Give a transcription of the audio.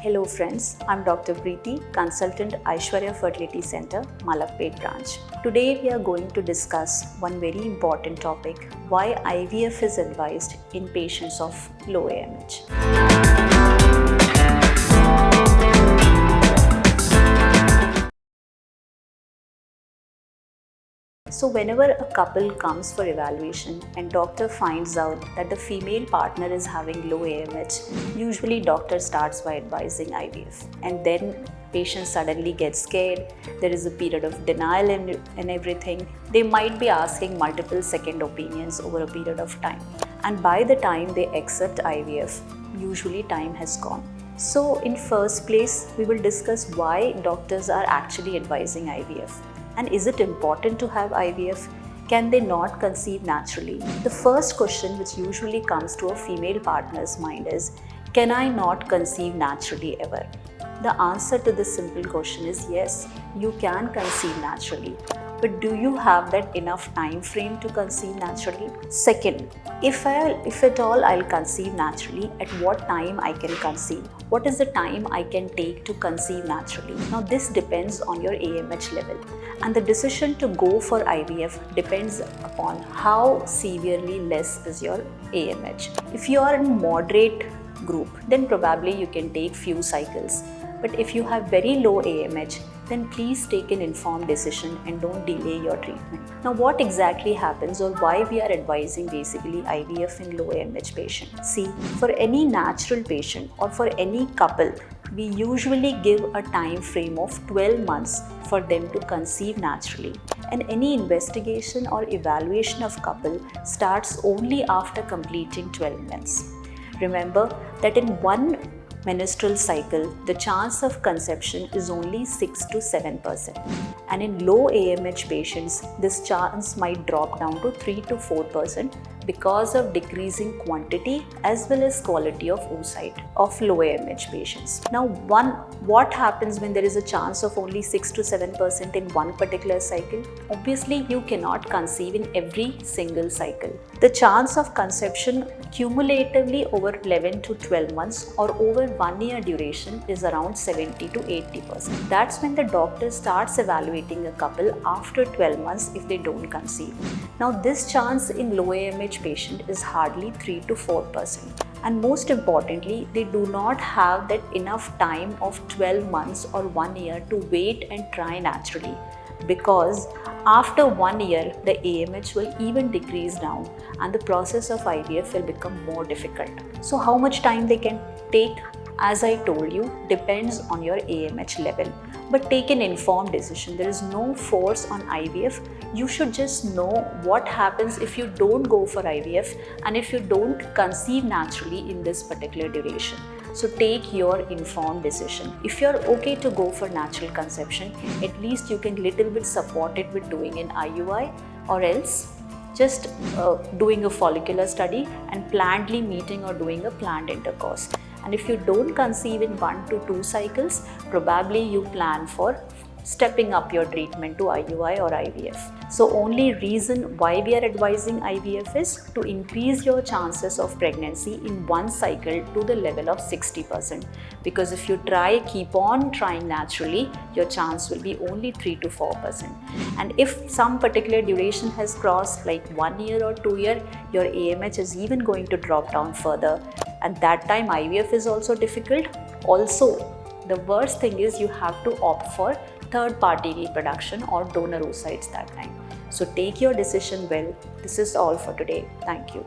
Hello friends, I'm Dr. Preeti, consultant Aishwarya Fertility Center, Malapet branch. Today we are going to discuss one very important topic, why IVF is advised in patients of low AMH. So whenever a couple comes for evaluation and doctor finds out that the female partner is having low AMH, usually doctor starts by advising IVF, and then patient suddenly gets scared. There is a period of denial and everything. They might be asking multiple second opinions over a period of time, and by the time they accept IVF, usually time has gone. So in first place, we will discuss why doctors are actually advising IVF. And is it important to have IVF? Can they not conceive naturally? The first question which usually comes to a female partner's mind is, can I not conceive naturally ever? The answer to this simple question is yes, you can conceive naturally. But do you have that enough time frame to conceive naturally? Second, if at all I'll conceive naturally, at what time I can conceive? What is the time I can take to conceive naturally? Now this depends on your AMH level, and the decision to go for IVF depends upon how severely less is your AMH. If you are in moderate group, then probably you can take few cycles. But if you have very low AMH, then please take an informed decision and don't delay your treatment. Now what exactly happens, or why we are advising basically IVF in low AMH patient? See, for any natural patient or for any couple, we usually give a time frame of 12 months for them to conceive naturally. And any investigation or evaluation of couple starts only after completing 12 months. Remember that in one menstrual cycle, the chance of conception is only 6 to 7%. And in low AMH patients, this chance might drop down to 3 to 4% because of decreasing quantity as well as quality of oocyte of low AMH patients. Now, what happens when there is a chance of only 6 to 7% in one particular cycle? Obviously, you cannot conceive in every single cycle. The chance of conception cumulatively over 11 to 12 months or over 1 year duration is around 70 to 80%. That's when the doctor starts evaluating a couple after 12 months if they don't conceive. Now, this chance in low AMH patient is hardly 3 to 4%. And most importantly, they do not have that enough time of 12 months or 1 year to wait and try naturally, because after 1 year, the AMH will even decrease down and the process of IVF will become more difficult. So how much time they can take? As I told you, depends on your AMH level. But take an informed decision. There is no force on IVF. You should just know what happens if you don't go for IVF and if you don't conceive naturally in this particular duration. So take your informed decision. If you're okay to go for natural conception, at least you can little bit support it with doing an IUI, or else just doing a follicular study and plannedly meeting or doing a planned intercourse. And if you don't conceive in 1 to 2 cycles, probably you plan for stepping up your treatment to IUI or IVF. So only reason why we are advising IVF is to increase your chances of pregnancy in one cycle to the level of 60%. Because if you keep on trying naturally, your chance will be only 3 to 4%. And if some particular duration has crossed like 1 year or 2 years, your AMH is even going to drop down further. And that time IVF is also difficult. Also, the worst thing is you have to opt for third-party reproduction or donor oocytes that time. So take your decision well. This is all for today. Thank you.